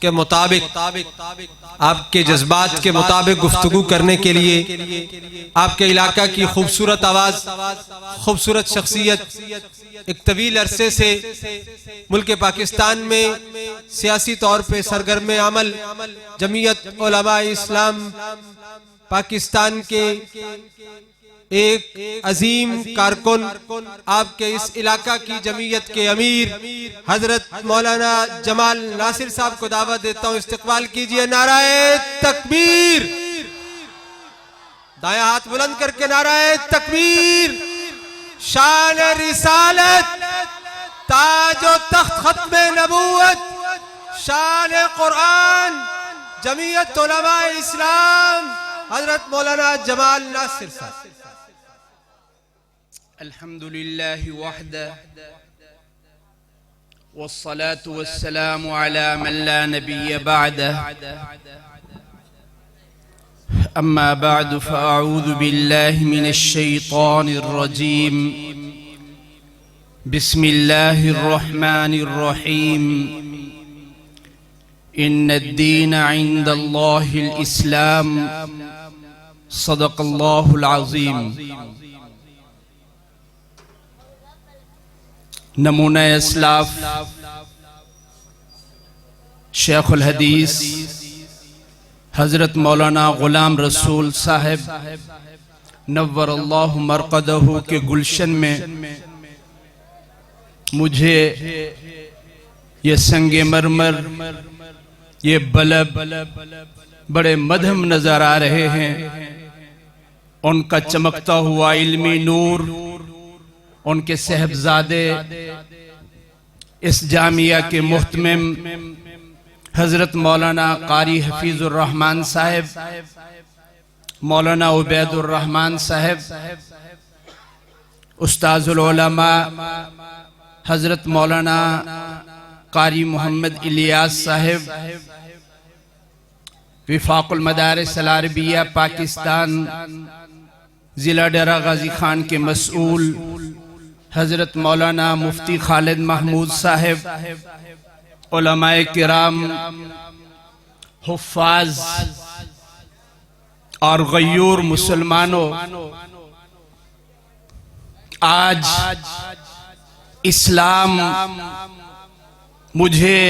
کے مطابق، آپ کے جذبات کے مطابق گفتگو کرنے کے لیے آپ کے علاقہ کی خوبصورت آواز، خوبصورت شخصیت، ایک طویل عرصے سے ملک پاکستان میں سیاسی طور پہ سرگرم عمل جمعیت علماء اسلام پاکستان کے ایک عظیم کارکن، آپ کے اس علاقہ کی جمعیت کے امیر حضرت مولانا جمال ناصر صاحب کو دعوت دیتا ہوں، استقبال کیجئے۔ نعرہ تکبیر، دائیں ہاتھ بلند کر کے نعرہ تکبیر۔ شان رسالت، تاج و تخت ختم نبوت، شان قرآن، جمعیت علماء اسلام حضرت مولانا جمال ناصر صاحب۔ الحمد لله وحده والصلاة والسلام على من لا نبي بعده، أما بعد فأعوذ بالله من الشيطان الرجيم، بسم الله الرحمن الرحيم، إن الدين عند الله الإسلام، صدق الله العظيم۔ نمونہ اسلاف شیخ الحدیث حضرت مولانا غلام رسول صاحب نور اللہ مرقدہ کے گلشن میں مجھے یہ سنگ مرمر، یہ بلب بڑے مدھم نظر آ رہے ہیں۔ ان کا چمکتا ہوا علمی نور، ان کے صاحبزادے اس جامعہ کے محتمم حضرت مولانا قاری حفیظ الرحمن صاحب، مولانا عبید الرحمن صاحب، استاذ العلماء حضرت مولانا قاری محمد الیاس صاحب، وفاق المدارس العربیہ پاکستان ضلع ڈیرہ غازی خان کے مسئول حضرت مولانا مفتی خالد محمود صاحب، علماء کرام، حفاظ اور غیور مسلمانوں، آج اسلام مجھے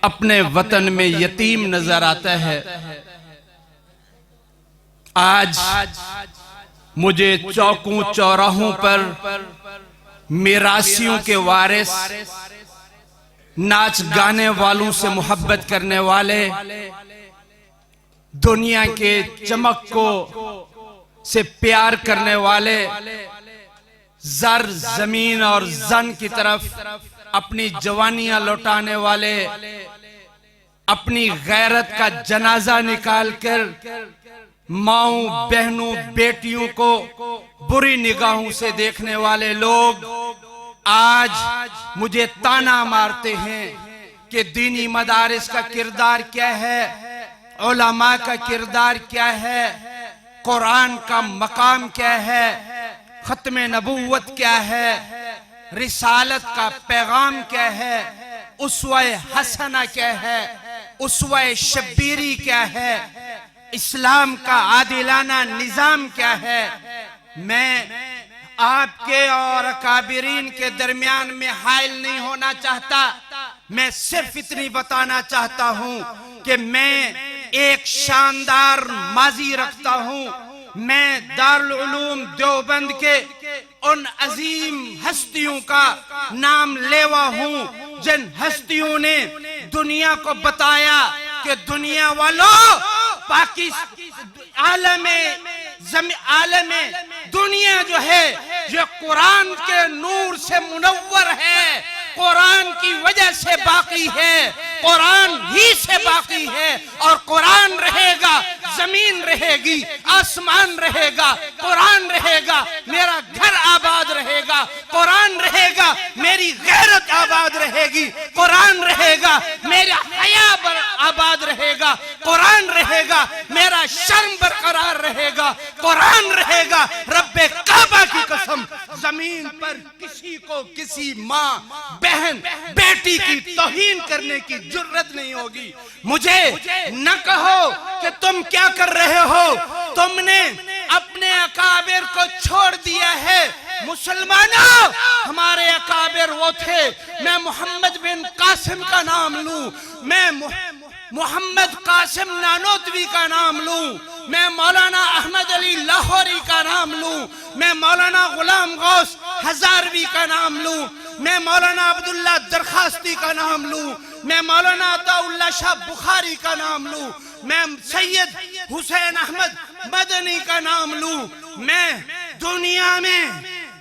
اپنے وطن میں یتیم نظر آتا ہے۔ آج مجھے چوکوں چوراہوں پر میراثیوں کے وارث، ناچ گانے والوں سے محبت کرنے والے، دنیا کے چمک کو سے پیار کرنے والے، زر زمین اور زن کی طرف اپنی جوانیاں لوٹانے والے، اپنی غیرت کا جنازہ نکال کر ماؤں بہنوں بیٹیوں کو بری نگاہوں سے دیکھنے والے لوگ آج مجھے تانا مارتے ہیں کہ دینی مدارس کا کردار کیا ہے، علماء کا کردار کیا ہے، قرآن کا مقام کیا ہے، ختم نبوت کیا ہے، رسالت کا پیغام کیا ہے، اسوہ حسنہ کیا ہے، اسوہ شبیری کیا ہے، اسلام کا عادلانہ نظام کیا ہے۔ میں آپ کے اور اکابرین کے درمیان میں حائل نہیں ہونا چاہتا، میں صرف اتنی بتانا چاہتا ہوں کہ میں ایک شاندار ماضی رکھتا ہوں۔ میں دارالعلوم دیوبند کے ان عظیم ہستیوں کا نام لیوا ہوں جن ہستیوں نے دنیا کو بتایا کہ دنیا والوں عالم دنیا جو ہے یہ قرآن کے نور سے منور ہے، قرآن کی وجہ سے باقی ہے، قرآن ہی سے باقی ہے، اور قرآن رہے گا، زمین رہے گی، آسمان رہے گا، قرآن رہے گا، میرا گھر آباد رہے گا، قرآن رہے گا، میری غیرت آباد رہے گی، قرآن رہے گا، میرا حیا آباد رہے گا، قرآن رہے گا، میرا شرم برقرار رہے گا، قرآن رہے گا۔ رب کعبہ کی قسم، زمین پر کسی کو کسی ماں، بہن، بیٹی کی توہین کرنے کی جرت نہیں ہوگی۔ مجھے نہ کہو کہ تم کیا کر رہے ہو، تم نے اپنے اکابر کو چھوڑ دیا ہے۔ مسلمانوں، ہمارے اکابر وہ تھے، میں محمد بن قاسم کا نام لوں، میں محمد قاسم نانوتوی کا نام لوں، میں مولانا احمد علی لاہوری کا نام لوں، میں مولانا غلام غوث ہزاروی کا نام لوں، میں مولانا عبداللہ درخواستی کا نام لوں، میں مولانا عطا اللہ شاہ بخاری کا نام لوں، میں سید حسین احمد مدنی کا نام لوں، میں دنیا میں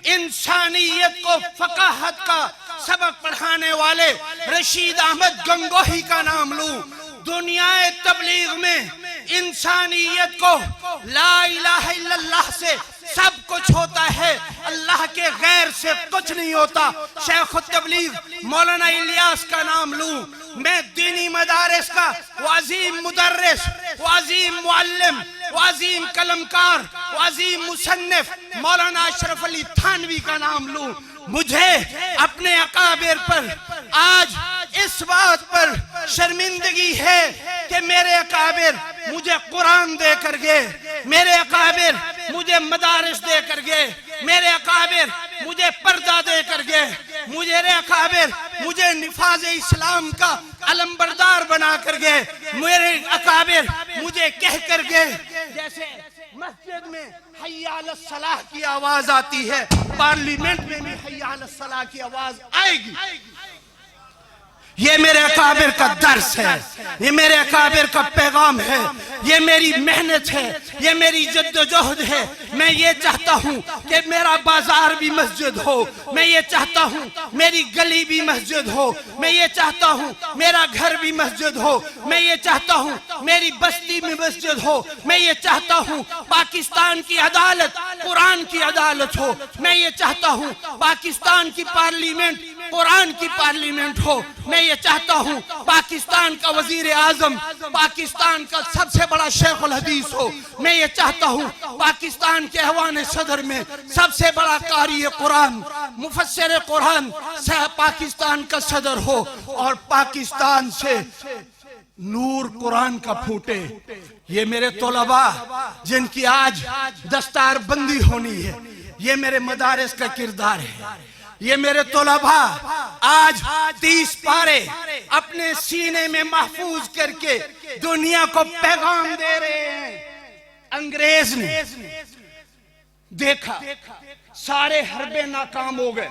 انسانیت کو فقاہت کا سبق پڑھانے والے رشید احمد گنگوہی کا نام لوں، دنیا تبلیغ میں انسانیت کو لا الہ الا اللہ سے سب کچھ ہوتا ہے، اللہ کے غیر سے کچھ نہیں ہوتا، شیخ التبلیغ مولانا الیاس کا نام لوں، میں دینی مدارس کا وہ عظیم مدرس، وہ عظیم معلم، وہ عظیم قلمکار، وہ عظیم مصنف مولانا اشرف علی تھانوی کا نام لوں۔ مجھے اپنے اکابر پر آج اس بات پر شرمندگی ہے کہ میرے اکابر مجھے قرآن دے کر گئے، میرے اکابر مجھے مدارس دے کر گئے، میرے اکابر مجھے پردہ دے کر گئے، میرے اکابر مجھے نفاذ اسلام کا علم بردار بنا کر گئے، میرے اکابر مجھے کہہ کر گئے جیسے مسجد میں حی علی الصلاح کی آواز آتی ہے، پارلیمنٹ میں بھی حی علی الصلاح کی آواز آئے گی۔ یہ میرے اکابر کا درس ہے، یہ میرے اکابر کا پیغام ہے، یہ میری محنت ہے، یہ میری جد و جہد ہے۔ میں یہ چاہتا ہوں کہ میرا بازار بھی مسجد ہو، میں یہ چاہتا ہوں میری گلی بھی مسجد ہو، میں یہ چاہتا ہوں میرا گھر بھی مسجد ہو، میں یہ چاہتا ہوں میری بستی میں مسجد ہو، میں یہ چاہتا ہوں پاکستان کی عدالت قرآن کی عدالت ہو، میں یہ چاہتا ہوں پاکستان کی پارلیمنٹ قرآن کی پارلیمنٹ ہو، میں یہ چاہتا ہوں پاکستان کا وزیر اعظم پاکستان کا سب سے بڑا شیخ الحدیث ہو، میں یہ چاہتا ہوں پاکستان کے ایوان صدر میں سب سے بڑا قاری قرآن مفسر قرآن پاکستان کا صدر ہو، اور پاکستان سے نور قرآن کا پھوٹے۔ یہ میرے طلباء جن کی آج دستار بندی ہونی ہے، یہ میرے مدارس کا کردار ہے، یہ میرے طلباء آج 30 پارے اپنے سینے میں محفوظ کر کے دنیا کو پیغام دے رہے ہیں۔ انگریز نے دیکھا سارے حربے ناکام ہو گئے،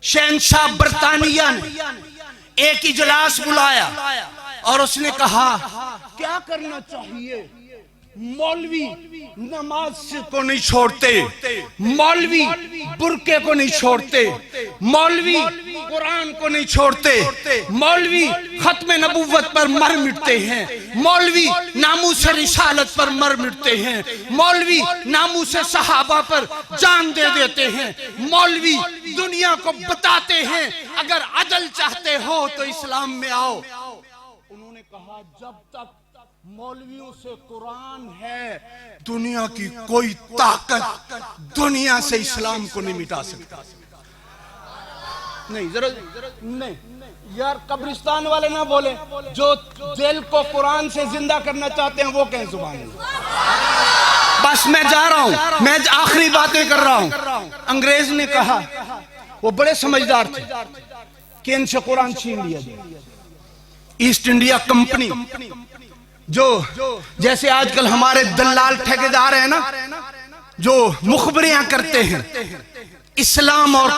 شہنشاہ برطانیہ نے ایک اجلاس بلایا اور اس نے کہا کیا کرنا چاہیے؟ مولوی نماز کو نہیں چھوڑتے، مولوی برقعے کو نہیں چھوڑتے، مولوی قرآن کو نہیں چھوڑتے، مولوی ختم نبوت پر مر مٹتے ہیں، مولوی ناموس رسالت پر مر مٹتے ہیں، مولوی ناموس صحابہ پر جان دے دیتے ہیں، مولوی دنیا کو بتاتے ہیں اگر عدل چاہتے ہو تو اسلام میں آؤ۔ انہوں نے کہا جب تک مولویوں سے قرآن ہے دنیا کی کوئی طاقت دنیا سے اسلام کو نہیں مٹا سکتا۔ نہیں ضرورت نہیں یار، قبرستان والے نہ بولے، جو دل کو قرآن سے زندہ کرنا چاہتے ہیں وہ کہیں زبان میں۔ بس میں جا رہا ہوں، میں آخری باتیں کر رہا ہوں۔ انگریز نے کہا، وہ بڑے سمجھدار تھے، کہ ان سے قرآن چھین لیا جائے۔ ایسٹ انڈیا کمپنی جو جیسے آج کل ہمارے دلال ٹھیکیدار ہیں نا، جو مخبریاں کرتے ہیں اسلام اور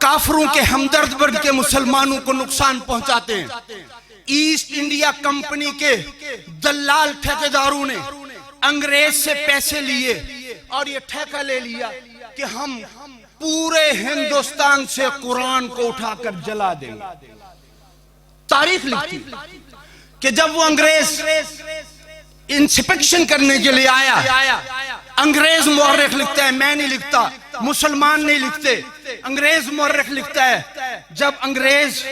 کافروں کے ہمدرد بن کے مسلمانوں کو نقصان پہنچاتے ہیں، ایسٹ انڈیا کمپنی کے دلال ٹھیکیداروں نے انگریز سے پیسے لیے اور یہ ٹھیکہ لے لیا کہ ہم پورے ہندوستان سے قرآن کو اٹھا کر جلا دیں گے۔ تاریخ لکھتی کہ جب وہ انگریز انسپیکشن کرنے کے لیے آیا، انگریز مورخ لکھتا ہے، میں نہیں لکھتا، مسلمان نہیں لکھتے، انگریز مورخ لکھتا ہے جب انگریز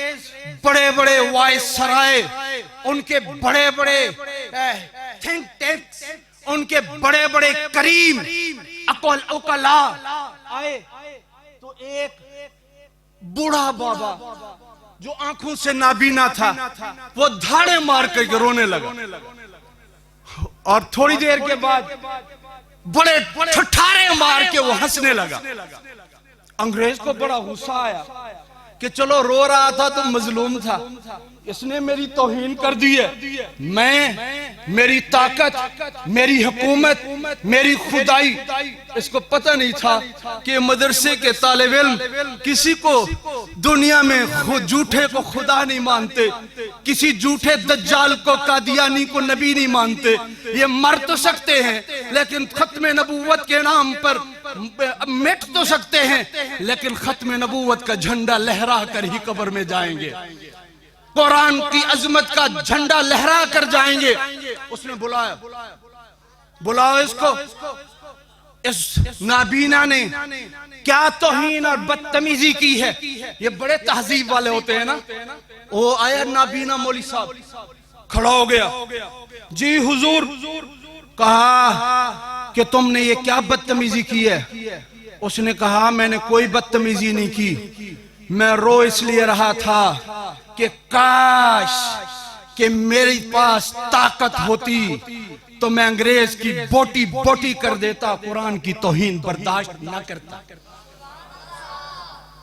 بڑے بڑے وائس سرائے، ان کے بڑے بڑے تھنک ٹینکس، ان کے بڑے بڑے کریم عقلاء آئے تو ایک بوڑھا بابا جو آنکھوں سے نابینا تھا وہ دھاڑے مار کے رونے لگا، اور تھوڑی دیر کے بعد بڑے ٹھٹھارے مار کے وہ ہنسنے لگا۔ انگریز کو بڑا غصہ آیا کہ چلو رو رہا تھا تو مظلوم تھا، اس نے میری توہین کر دی ہے، میری طاقت، میری حکومت، میری خدائی، اس کو پتہ نہیں تھا کہ مدرسے کے طالب علم کسی کو دنیا میں جھوٹے کو خدا نہیں مانتے، کسی جھوٹے دجال کو قادیانی کو نبی نہیں مانتے، یہ مر تو سکتے ہیں لیکن ختم نبوت کے نام پر مٹ تو سکتے ہیں لیکن ختم نبوت کا جھنڈا لہرا کر ہی قبر میں جائیں گے، قرآن کی عظمت کا جھنڈا لہرا کر جائیں گے۔ اس نے بلایا اس کو، اس نابینا نے کیا توہین اور بدتمیزی کی ہے، یہ بڑے تہذیب والے ہوتے ہیں نا۔ وہ آیا نابینا مولوی صاحب کھڑا ہو گیا، جی حضور، کہا کہ تم نے یہ کیا بدتمیزی کی ہے؟ اس نے کہا میں نے کوئی بدتمیزی نہیں کی، میں رو اس لیے رہا تھا کہ کاش کہ میرے پاس طاقت ہوتی تو میں انگریز کی بوٹی بوٹی کر دیتا، قرآن کی توہین برداشت نہ کرتا۔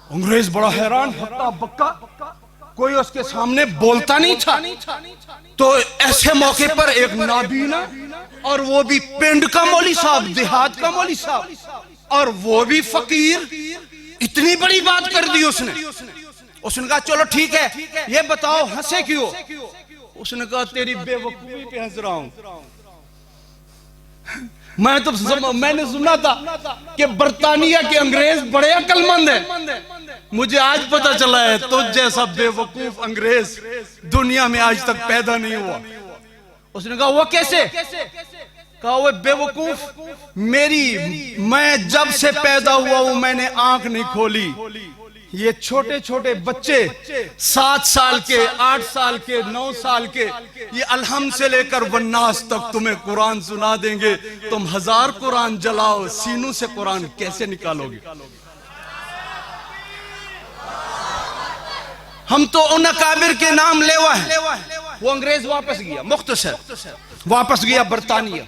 انگریز بڑا حیران، ہکا بکا، کوئی اس کے سامنے بولتا نہیں تھا۔ تو ایسے موقع پر ایک نابینا اور وہ بھی پنڈ کا مولوی صاحب، دیہات کا مولوی صاحب، اور وہ بھی فقیر، اتنی بڑی بات کر دی اس نے کہا چلو ٹھیک ہے، یہ بتاؤ ہنسے کیوں؟ اس نے کہا تیری بے وقوفی پہ ہنس رہا ہوں۔ میں نے سنا تھا کہ برطانیہ کے انگریز بڑے عقل مند ہیں، مجھے آج پتا چلا ہے تجھ جیسا بے وقوف انگریز دنیا میں آج تک پیدا نہیں ہوا۔ اس نے کہا وہ کیسے؟ کہا وہ بے وقوف، میں جب سے پیدا ہوا ہوں میں نے آنکھ نہیں کھولی، یہ چھوٹے چھوٹے بچے 7 سال کے، 8 سال کے، 9 سال کے، یہ الحمد سے لے کر والناس تک تمہیں قرآن سنا دیں گے، تم 1000 قرآن جلاؤ، سینوں سے قرآن کیسے نکالو گے؟ ہم تو ان اکابر کے نام لیوا ہیں۔ وہ انگریز واپس گیا، مختصر واپس گیا برطانیہ،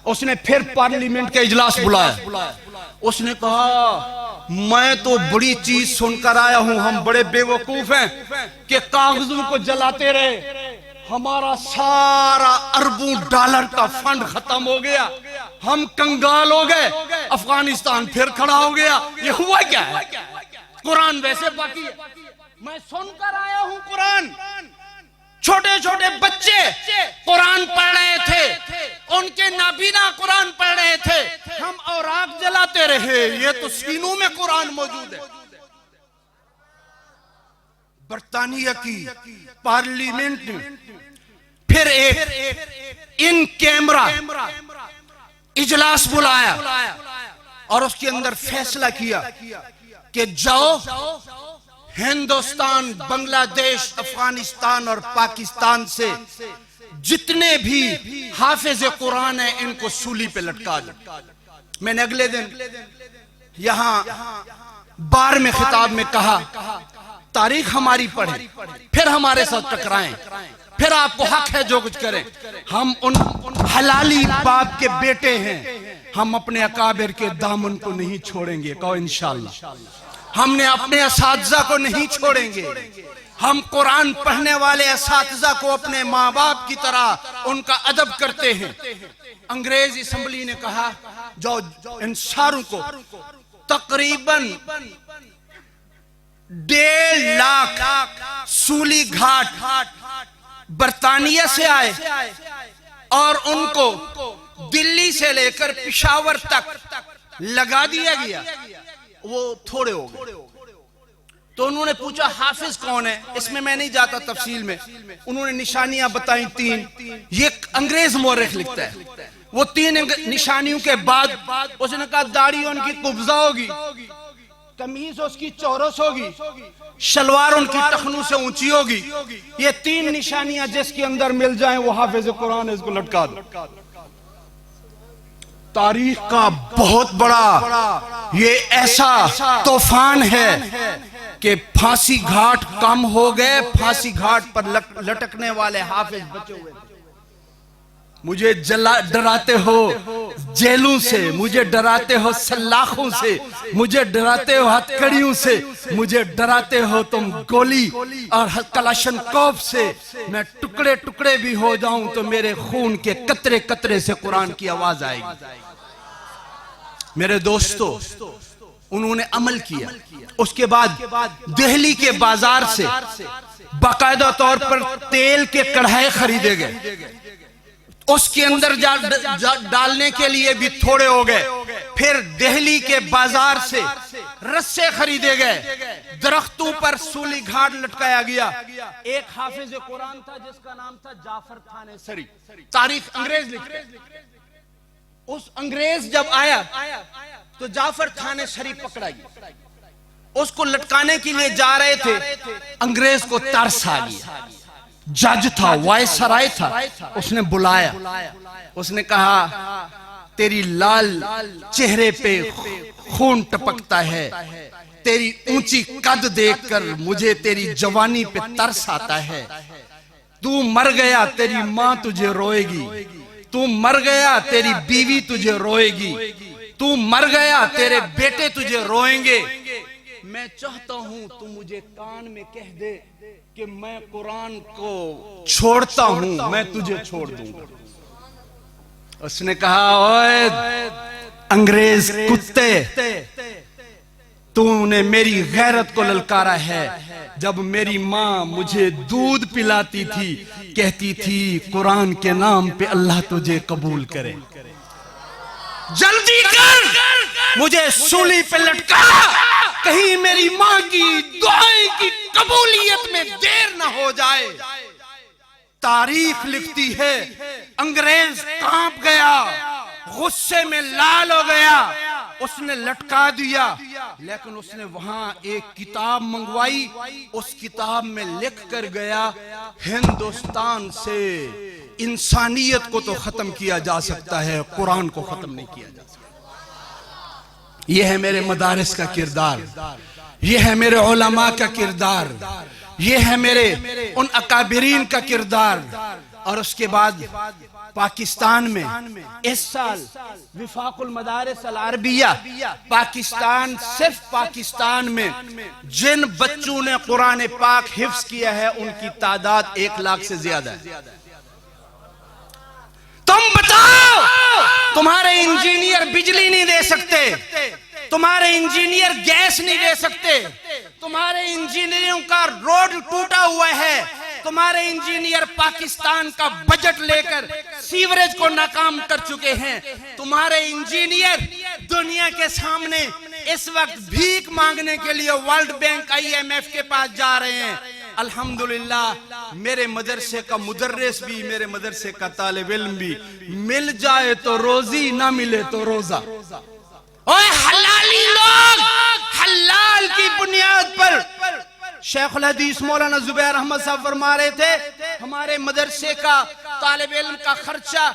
اس نے پھر پارلیمنٹ کا اجلاس بلایا، اس نے کہا میں تو بڑی چیز سن کر آیا ہوں، ہم بڑے بے وقوف ہیں کہ کاغذوں کو جلاتے رہے، ہمارا سارا اربوں ڈالر کا فنڈ ختم ہو گیا، ہم کنگال ہو گئے، افغانستان پھر کھڑا ہو گیا، یہ ہوا کیا ہے؟ قرآن ویسے باقی ہے، میں سن کر آیا ہوں قرآن، چھوٹے چھوٹے بچے قرآن پڑھ رہے تھے، ان کے نابینا قرآن پڑھ رہے تھے، ہم اوراق جلاتے رہے، یہ تو سینوں میں قرآن موجود ہے۔ برطانیہ کی پارلیمنٹ میں پھر ایک ان کیمرہ اجلاس بلایا اور اس کے اندر فیصلہ کیا کہ جاؤ ہندوستان، بنگلہ دیش، افغانستان اور پاکستان سے جتنے بھی حافظ قرآن ہیں ان کو سولی پہ لٹکا دو۔ میں نے اگلے دن یہاں بار میں خطاب میں کہا تاریخ ہماری پڑھیں، پھر ہمارے ساتھ ٹکرائیں، پھر آپ کو حق ہے جو کچھ کریں، ہم ان حلالی باپ کے بیٹے ہیں، ہم اپنے اکابر کے دامن کو نہیں چھوڑیں گے، کہو انشاءاللہ۔ ہم نے اپنے اساتذہ کو نہیں چھوڑیں گے، ہم قرآن پڑھنے والے اساتذہ کو اپنے ماں باپ کی طرح ان کا ادب کرتے ہیں۔ انگریز اسمبلی نے کہا جو ان ساروں کو تقریباً 1.5 لاکھ سولی گھاٹ برطانیہ سے آئے اور ان کو دلی سے لے کر پشاور تک لگا دیا گیا، وہ تھوڑے ہو گئے۔ تو انہوں نے پوچھا حافظ کون ہے؟ اس میں نہیں جاتا تفصیل میں، انہوں نے نشانیاں بتائیں 3، یہ انگریز مورخ لکھتا ہے، وہ 3 نشانیوں کے بعد اس نے کہا داڑھی ان کی قبضہ ہوگی، قمیض اس کی چورس ہوگی، شلوار ان کی ٹخنوں سے اونچی ہوگی. یہ 3 نشانیاں جس کے اندر مل جائیں وہ حافظ قرآن ہے، اس کو لٹکا دو. تاریخ کا بہت بڑا یہ ایسا طوفان ہے کہ پھانسی گھاٹ کم ہو گئے، پھانسی گھاٹ پر لٹکنے والے حافظ بچے ہوئے. مجھے ڈراتے ہو جیلوں سے، مجھے ڈراتے ہو سلاخوں سے، مجھے ڈراتے ہو ہتھکڑیوں سے، مجھے ڈراتے ہو تم گولی اور کلاشن کوف سے. میں ٹکڑے ٹکڑے بھی ہو جاؤں تو میرے خون کے قطرے قطرے سے قرآن کی آواز آئے گی. میرے دوستو، انہوں نے عمل کیا. اس کے بعد دہلی کے بازار سے باقاعدہ طور پر تیل کے کڑھائے خریدے گئے. اس کے اندر ڈالنے کے لیے بھی تھوڑے ہو گئے. پھر دہلی کے بازار سے رسے خریدے گئے، درختوں پر سولی گھاٹ لٹکایا گیا. ایک حافظ قرآن تھا جس کا نام تھا جعفر تھانیسری. تاریخ انگریز لکھتے. اس انگریز جب آیا تو جعفر تھانیسری پکڑا گیا. اس کو لٹکانے کے لیے جا رہے تھے. انگریز کو ترس آ گیا. جج تھا، وائسرائے تھا. اس نے بلایا، اس نے کہا تیری لال چہرے پہ خون ٹپکتا ہے، تیری اونچی قد دیکھ کر مجھے تیری جوانی پہ ترس آتا ہے. تو مر گیا تیری ماں تجھے روئے گی، تو مر گیا تیری بیوی تجھے روئے گی، تو مر گیا تیرے بیٹے تجھے روئیں گے. میں چاہتا ہوں تو مجھے کان میں کہہ دے کہ میں قرآن کو چھوڑتا ہوں، میں تجھے چھوڑ دوں گا. اس نے کہا اوے انگریز کتے، تو نے میری غیرت کو للکارا ہے. جب میری ماں مجھے دودھ پلاتی تھی کہتی تھی قرآن کے نام پہ اللہ تجھے قبول کرے. جلدی کر مجھے سولی پہ لٹکا، کہیں میری ماں کی دعائیں کی قبولیت میں دیر نہ ہو جائے. تاریخ لکھتی ہے انگریز کانپ گیا، غصے میں لال ہو گیا. اس نے لٹکا دیا، لیکن اس نے وہاں ایک کتاب منگوائی. اس کتاب میں لکھ کر گیا ہندوستان سے انسانیت کو تو ختم کیا جا سکتا ہے، قرآن کو ختم نہیں کیا جا سکتا. یہ ہے میرے مدارس کا کردار، یہ ہے میرے علماء کا کردار، یہ ہے میرے ان اکابرین کا کردار. اور اس کے بعد پاکستان میں اس سال وفاق المدارس العربیہ پاکستان، صرف پاکستان میں جن بچوں نے قرآن پاک حفظ کیا ہے ان کی تعداد 1 لاکھ سے زیادہ ہے. تم بتاؤ، تمہارے انجینئر بجلی نہیں دے سکتے، تمہارے انجینئر گیس نہیں دے سکتے، تمہارے انجینئروں کا روڈ ٹوٹا ہوا ہے، تمہارے انجینئر پاکستان کا بجٹ لے کر سیوریج کو ناکام کر چکے ہیں، تمہارے انجینئر دنیا کے سامنے اس وقت بھیک مانگنے کے لیے ورلڈ بینک IMF کے پاس جا رہے ہیں. الحمدللہ میرے مدرسے کا مدرس بھی، میرے مدرسے کا طالب علم بھی، مل جائے تو روزی، نہ ملے تو روزہ. اوہ حلالی لوگ حلال کی بنیاد پر. شیخ الحدیث مولانا زبیر احمد صاحب فرما رہے تھے ہمارے مدرسے کا طالب علم کا خرچہ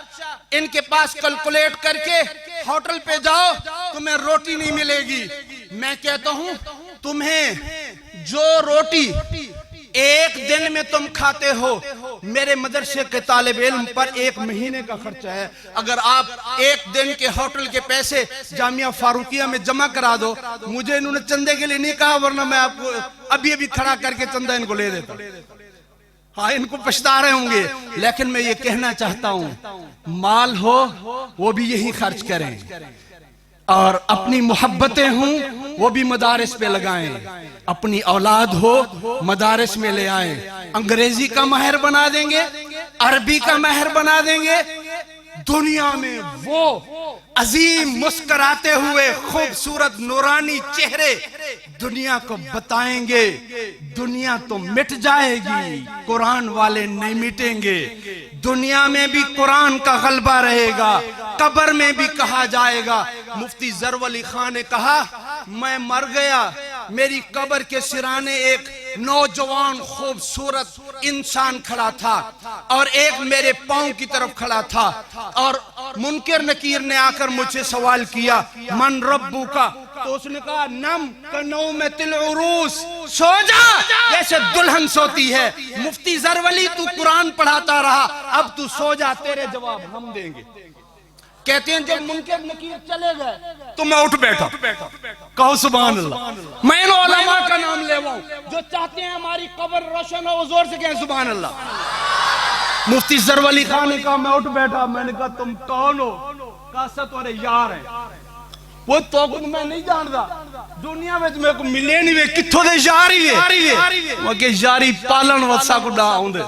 ان کے پاس کلکولیٹ کر کے ہوٹل پہ جاؤ تمہیں روٹی نہیں ملے گی. میں کہتا ہوں تمہیں جو روٹی ایک دن میں تم کھاتے ہو میرے مدرسے کے طالب علم پر 1 مہینے کا خرچہ ہے. اگر آپ ایک دن کے ہوٹل کے پیسے جامعہ فاروقیہ میں جمع کرا دو، مجھے انہوں نے چندے کے لیے نہیں کہا ورنہ میں آپ کو ابھی ابھی کھڑا کر کے چندہ ان کو لے دیتا. ہاں ان کو پچھتا رہے ہوں گے، لیکن میں یہ کہنا چاہتا ہوں مال ہو وہ بھی یہی خرچ کریں، اور اپنی محبتیں ہوں وہ بھی مدارس پہ لگائیں، اپنی اولاد ہو مدارس میں لے آئیں. انگریزی کا ماہر بنا دیں گے، عربی کا ماہر بنا دیں گے، دنیا میں وہ عظیم مسکراتے ہوئے خوبصورت نورانی چہرے دنیا کو بتائیں گے. دنیا تو مٹ جائے گی، قرآن والے نہیں مٹیں گے. دنیا میں بھی قرآن کا غلبہ رہے گا، قبر میں بھی کہا جائے گا۔ مفتی ظرف علی خان نے کہا میں مر گیا، میری قبر کے سرانے ایک نوجوان خوبصورت انسان کھڑا تھا اور ایک میرے پاؤں کی طرف کھڑا تھا، اور منکر نکیر نے آ کر مجھ سے سوال کیا من ربو کا، تو اس نے کہا نم کنومت العروس، سو جا جیسے دلہن سوتی ہے۔ مفتی ظرف علی تو قرآن پڑھاتا رہا، اب تو سو جا، تیرے جواب ہم دیں گے۔ کہتے ہیں جب منکر نکیر چلے گئے تو میں اٹھ بیٹھا، کہو سبحان اللہ۔ میں ان علماء کا نام لے ہوں جو چاہتے ہیں ہماری قبر روشن ہو، زور سے کہیں سبحان اللہ۔ مفتی ظرف علی خان نے کہا میں اٹھ بیٹھا، میں نے کہا تم کون ہو؟ کہا سا تمہارے یار ہیں۔ وہ تو کچھ میں نہیں جانتا، دنیا میں تمہیں کو ملے نہیں ہوئے، کتھو دے یاری ہے وہ کہ یاری پالن وسا کو ڈا ہوں دے۔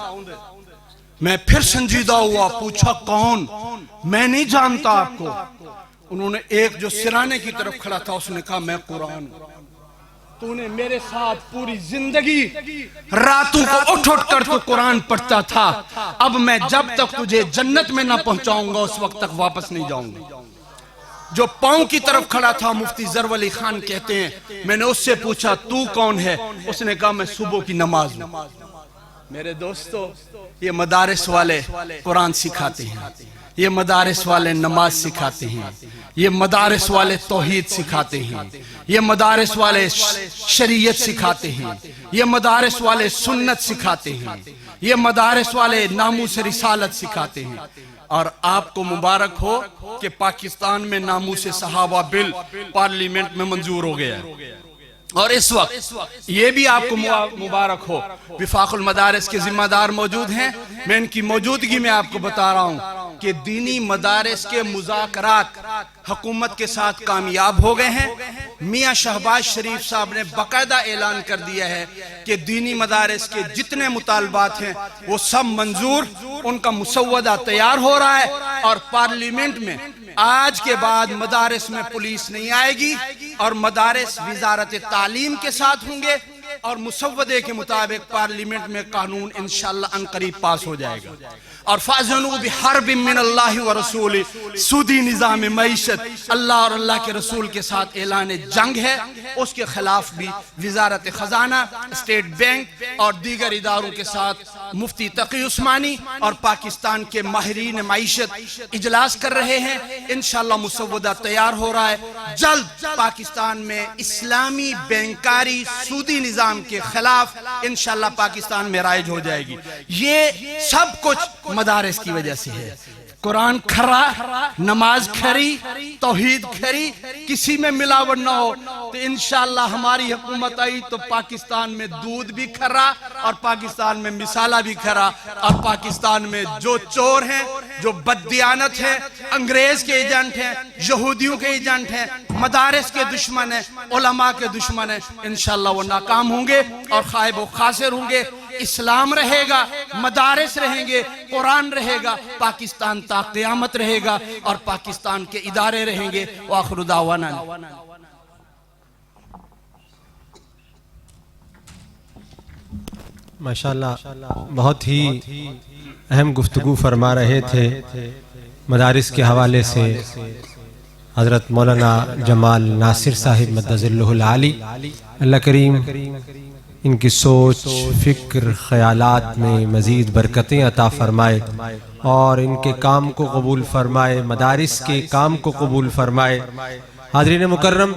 میں پھر سنجیدہ ہوا، پوچھا کون؟ میں نہیں جانتا آپ کو۔ انہوں نے ایک جو سرانے کی طرف کھڑا تھا اس نے کہا میں قرآن ہوں، تو نے میرے ساتھ پوری زندگی راتوں کو اٹھ اٹھ کر تو قرآن پڑھتا تھا، اب میں جب تک تجھے جنت میں نہ پہنچاؤں گا اس وقت تک واپس نہیں جاؤں گا۔ جو پاؤں کی طرف کھڑا تھا مفتی ظرف علی خان کہتے ہیں میں نے اس سے پوچھا تو کون ہے؟ اس نے کہا میں صبح کی نماز ہوں۔ میرے دوستو یہ مدارس والے قرآن سکھاتے ہیں، یہ مدارس والے نماز سکھاتے ہیں، یہ مدارس والے توحید سکھاتے ہیں، یہ مدارس والے شریعت سکھاتے ہیں، یہ مدارس والے سنت سکھاتے ہیں، یہ مدارس والے ناموس رسالت سکھاتے ہیں۔ اور آپ کو مبارک ہو کہ پاکستان میں ناموس صحابہ بل پارلیمنٹ میں منظور ہو گیا ہے، اور اس وقت یہ بھی آپ کو مبارک ہو۔ وفاق المدارس کے ذمہ دار موجود ہیں، میں ان کی موجودگی میں آپ کو بتا رہا ہوں کہ دینی مدارس کے مذاکرات حکومت کے ساتھ کامیاب ہو گئے ہیں۔ میاں شہباز شریف صاحب نے باقاعدہ اعلان کر دیا ہے کہ دینی مدارس کے جتنے مطالبات ہیں وہ سب منظور، ان کا مسودہ تیار ہو رہا ہے، اور پارلیمنٹ میں آج کے بعد مدارس میں پولیس نہیں آئے گی، اور مدارس وزارت تعلیم کے ساتھ ہوں گے، اور مسودے کے مطابق پارلیمنٹ میں قانون انشاءاللہ انقریب پاس ہو جائے گا۔ اور فَأَذَنُوا بِحَرْبٍ مِّنَ اللَّهِ وَرَسُولِهِ، سودی نظام معیشت اللہ اور اللہ کے رسول کے ساتھ اعلان جنگ ہے، اس کے خلاف بھی وزارت خزانہ، اسٹیٹ بینک اور دیگر اداروں کے ساتھ مفتی تقی عثمانی اور پاکستان کے ماہرین معیشت اجلاس کر رہے ہیں۔ انشاءاللہ مسودہ تیار ہو رہا ہے، جلد پاکستان میں اسلامی بینکاری سودی نظام کے خلاف انشاءاللہ پاکستان میں رائج ہو جائے گی۔ یہ سب کچھ مدارس کی وجہ سے ہے۔ قرآن کھرا، نماز کھری، توحید کھری، کسی میں ملاوٹ نہ ہو، تو انشاءاللہ ہماری حکومت آئی تو پاکستان میں دودھ بھی کھرا، اور پاکستان میں مسالہ بھی کھرا، اور پاکستان میں جو چور ہیں، جو بددیانت ہیں، انگریز کے ایجنٹ ہیں، یہودیوں کے ایجنٹ ہیں، مدارس کے دشمن ہیں، علماء کے دشمن ہیں، انشاءاللہ وہ ناکام ہوں گے اور خائب و خاسر ہوں گے۔ اسلام رہے گا، مدارس رہیں گے، قرآن رہے گا، پاکستان تا قیامت رہے گا، اور پاکستان کے ادارے رہیں گے۔ وآخر دعوانا ماشاءاللہ بہت ہی اہم گفتگو فرما رہے تھے مدارس کے حوالے سے حضرت مولانا جمال ناصر صاحب مدظ اللہ العالی۔ اللہ کریم ان کی سوچ، فکر، خیالات میں مزید برکتیں عطا فرمائے، اور ان کے کام کو قبول فرمائے، مدارس کے کام کو قبول فرمائے۔ حاضرین مکرم،